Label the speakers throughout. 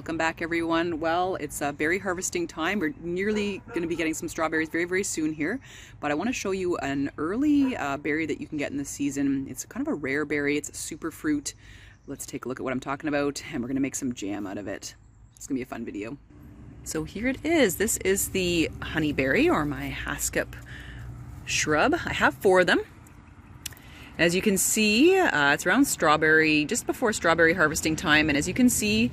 Speaker 1: Welcome back, everyone. Well, it's berry harvesting time. We're nearly going to be getting some strawberries very, very soon here. But I want to show you an early berry that you can get in the season. It's kind of a rare berry. It's a super fruit. Let's take a look at what I'm talking about, and we're going to make some jam out of it. It's going to be a fun video. So here it is. This is the honeyberry, or my Haskap shrub. I have 4 of them. As you can see, it's around strawberry, just before strawberry harvesting time, and as you can see,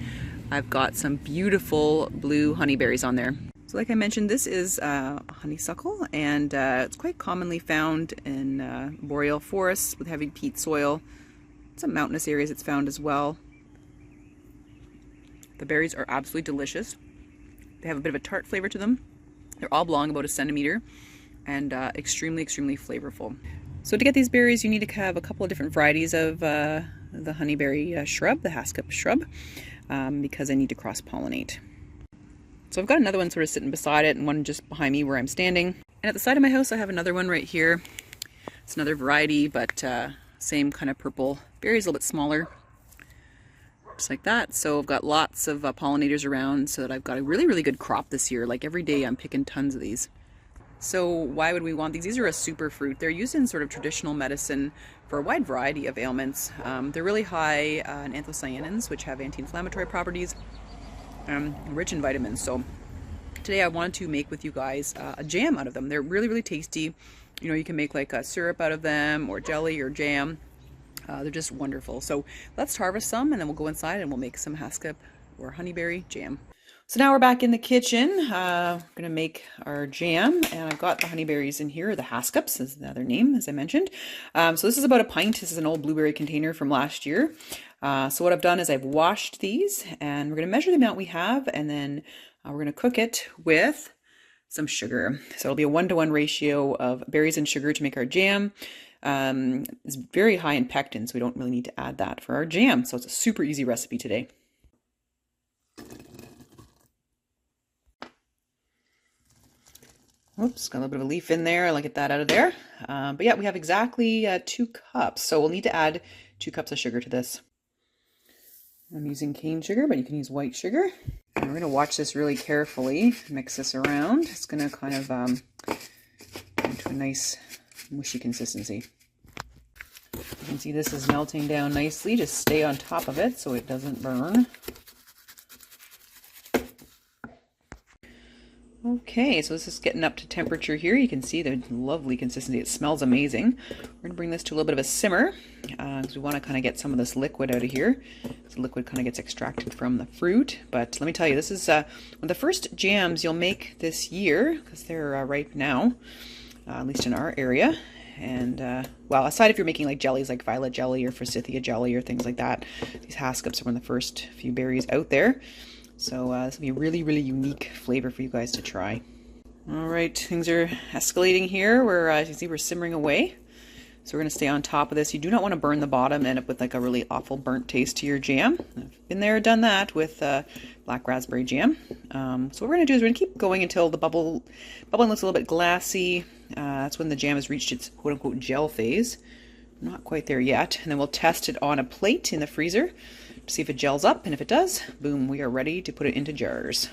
Speaker 1: I've got some beautiful blue honeyberries on there. So like I mentioned, this is honeysuckle, and it's quite commonly found in boreal forests with heavy peat soil. Some mountainous areas it's found as well. The berries are absolutely delicious. They have a bit of a tart flavor to them. They're oblong, about 1 centimeter, and extremely, extremely flavorful. So to get these berries, you need to have a couple of different varieties of the honeyberry shrub, the Haskap shrub, because I need to cross-pollinate. So I've got another one sort of sitting beside it, and one just behind me where I'm standing. And at the side of my house, I have another one right here. It's another variety, but same kind of purple berries, a little bit smaller, just like that. So I've got lots of pollinators around, so that I've got a really, really good crop this year. Like every day I'm picking tons of these. So why would we want these? These are a superfruit. They're used in sort of traditional medicine for a wide variety of ailments. They're really high in anthocyanins, which have anti-inflammatory properties, rich in vitamins. So today I wanted to make with you guys a jam out of them. They're really, really tasty. You know, you can make like a syrup out of them, or jelly, or jam. They're just wonderful. So let's harvest some, and then we'll go inside and we'll make some Haskap or honeyberry jam. So now we're back in the kitchen. We're gonna make our jam, and I've got the honeyberries in here. The Haskaps is the other name, as I mentioned. So this is about a pint. This is an old blueberry container from last year. So what I've done is I've washed these, and we're gonna measure the amount we have, and then we're gonna cook it with some sugar. So it'll be a 1-to-1 ratio of berries and sugar to make our jam. It's very high in pectin, so we don't really need to add that for our jam. So it's a super easy recipe today. Oops, got a little bit of a leaf in there. I'll get that out of there. But yeah, we have exactly 2 cups. So we'll need to add 2 cups of sugar to this. I'm using cane sugar, but you can use white sugar. And we're going to watch this really carefully. Mix this around. It's going to kind of into a nice mushy consistency. You can see this is melting down nicely. Just stay on top of it so it doesn't burn. Okay, so this is getting up to temperature here. You can see the lovely consistency. It smells amazing. We're going to bring this to a little bit of a simmer because we want to kind of get some of this liquid out of here. The liquid kind of gets extracted from the fruit. But let me tell you, this is one of the first jams you'll make this year because they're ripe now, at least in our area. And, well, aside if you're making like jellies like violet jelly or forsythia jelly or things like that, these Haskaps are one of the first few berries out there. So this will be a really, really unique flavor for you guys to try. All right, things are escalating here. As you can see, we're simmering away. So we're going to stay on top of this. You do not want to burn the bottom and end up with like a really awful burnt taste to your jam. I've been there, done that with black raspberry jam. So what we're going to do is we're going to keep going until the bubbling looks a little bit glassy. That's when the jam has reached its quote-unquote gel phase. Not quite there yet. And then we'll test it on a plate in the freezer to see if it gels up, and if it does, boom, we are ready to put it into jars.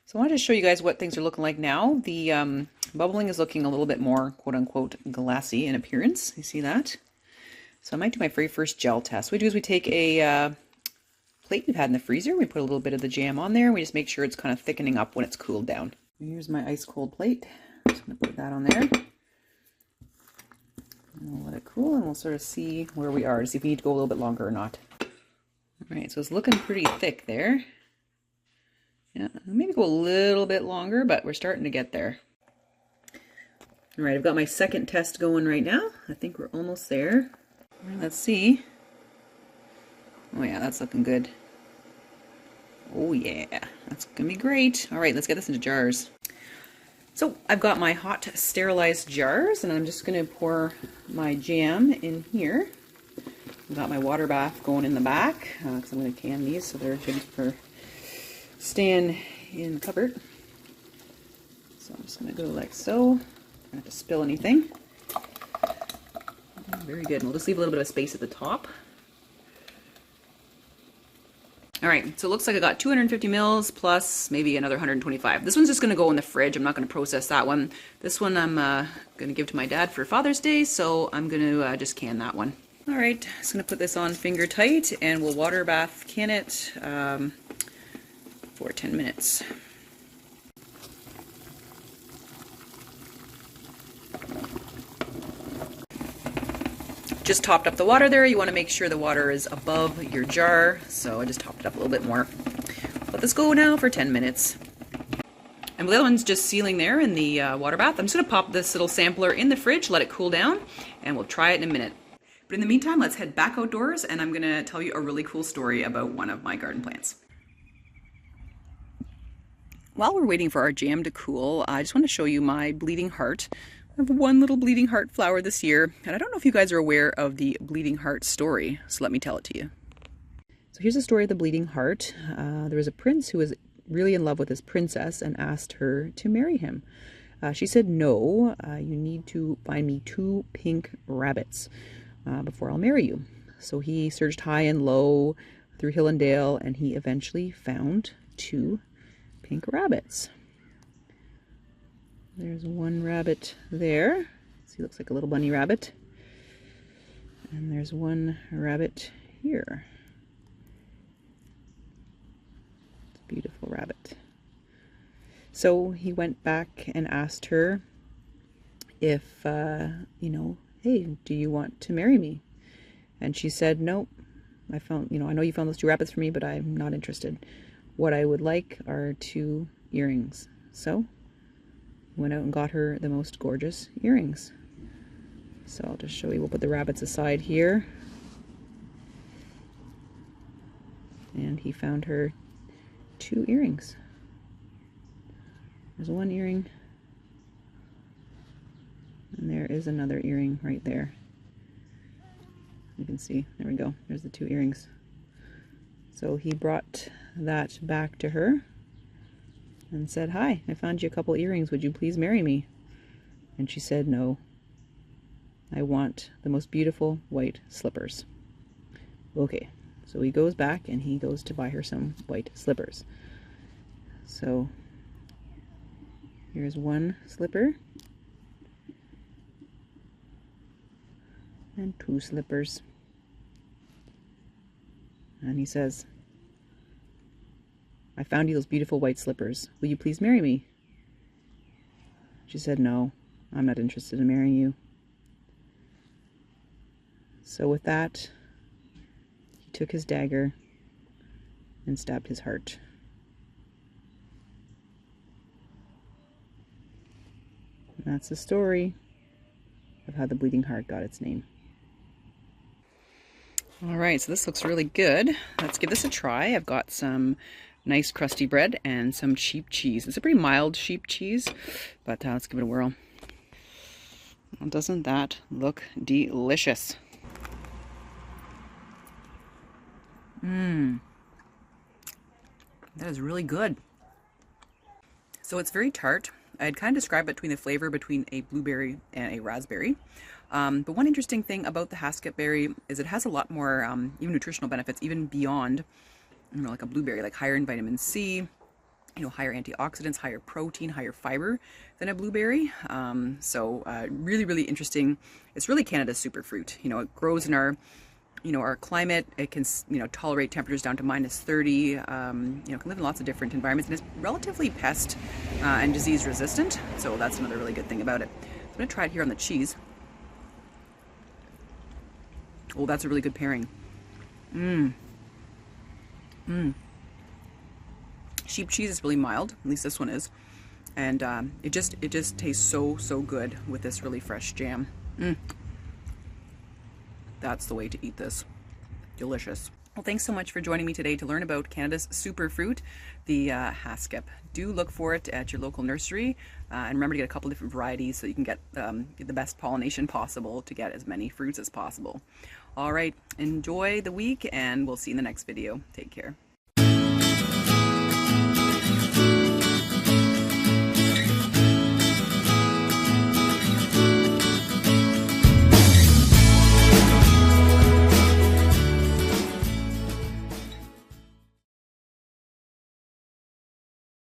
Speaker 1: So I wanted to show you guys what things are looking like now. The bubbling is looking a little bit more quote-unquote glassy in appearance. You see that? So I might do my very first gel test. What we do is we take a plate we've had in the freezer, we put a little bit of the jam on there, and we just make sure it's kind of thickening up when it's cooled down. Here's my ice cold plate. I'm just going to put that on there. And we'll let it cool, and we'll sort of see where we are to see if we need to go a little bit longer or not. All right, so it's looking pretty thick there. Yeah, maybe go a little bit longer, but we're starting to get there. All right, I've got my second test going right now. I think we're almost there. Let's see. Oh yeah, that's looking good. Oh yeah, that's gonna be great. All right, let's get this into jars. So I've got my hot sterilized jars, and I'm just gonna pour my jam in here. I've got my water bath going in the back because I'm going to can these so they're good for staying in the cupboard. So I'm just going to go like so. I don't have to spill anything. Very good. And we'll just leave a little bit of space at the top. All right, so it looks like I got 250 mils plus maybe another 125. This one's just gonna go in the fridge. I'm not gonna process that one. This one I'm gonna give to my dad for Father's Day, so I'm gonna just can that one. All right, just gonna put this on finger tight and we'll water bath can it for 10 minutes. Just topped up the water there. You want to make sure the water is above your jar, so I just topped it up a little bit more. Let this go now for 10 minutes. And the other one's just sealing there in the water bath. I'm just going to pop this little sampler in the fridge, let it cool down, and we'll try it in a minute. But in the meantime, let's head back outdoors, and I'm going to tell you a really cool story about one of my garden plants. While we're waiting for our jam to cool, I just want to show you my bleeding heart. I have one little bleeding heart flower this year, and I don't know if you guys are aware of the bleeding heart story, so let me tell it to you. So here's the story of the bleeding heart. There was a prince who was really in love with his princess and asked her to marry him. She said, no, you need to find me 2 pink rabbits before I'll marry you. So he searched high and low through hill and dale, and he eventually found 2 pink rabbits. There's one rabbit there. See, looks like a little bunny rabbit. And there's one rabbit here. It's a beautiful rabbit. So he went back and asked her if, you know, hey, do you want to marry me? And she said, nope. I know you found those 2 rabbits for me, but I'm not interested. What I would like are 2 earrings. So went out and got her the most gorgeous earrings. So I'll just show you. We'll put the rabbits aside here. And he found her 2 earrings. There's one earring. And there is another earring right there. You can see. There we go. There's the 2 earrings. So he brought that back to her and said, hi, I found you a couple earrings. Would you please marry me? And she said, no. I want the most beautiful white slippers. Okay, so he goes back and he goes to buy her some white slippers. So here's one slipper and 2 slippers. And he says, I found you those beautiful white slippers. Will you please marry me? She said, no, I'm not interested in marrying you. So with that, he took his dagger and stabbed his heart. And that's the story of how the bleeding heart got its name. All right, so this looks really good. Let's give this a try. I've got some nice crusty bread and some sheep cheese. It's a pretty mild sheep cheese, but let's give it a whirl. Well, doesn't that look delicious? That is really good. So it's very tart. I'd kind of describe between the flavor between a blueberry and a raspberry. But one interesting thing about the Haskap berry is it has a lot more even nutritional benefits, even beyond, like a blueberry, like higher in vitamin C, higher antioxidants, higher protein, higher fiber than a blueberry. Really, really interesting. It's really Canada's superfruit. It grows in our, our climate. It can, tolerate temperatures down to -30. Can live in lots of different environments, and it's relatively pest and disease resistant. So that's another really good thing about it. I'm gonna try it here on the cheese. Oh, that's a really good pairing. Sheep cheese is really mild, at least this one is, and it just tastes so good with this really fresh jam. That's the way to eat this. Delicious. Well, thanks so much for joining me today to learn about Canada's superfruit, the Haskap. Do look for it at your local nursery, and remember to get a couple different varieties so you can get the best pollination possible to get as many fruits as possible. All right, enjoy the week, and we'll see you in the next video. Take care.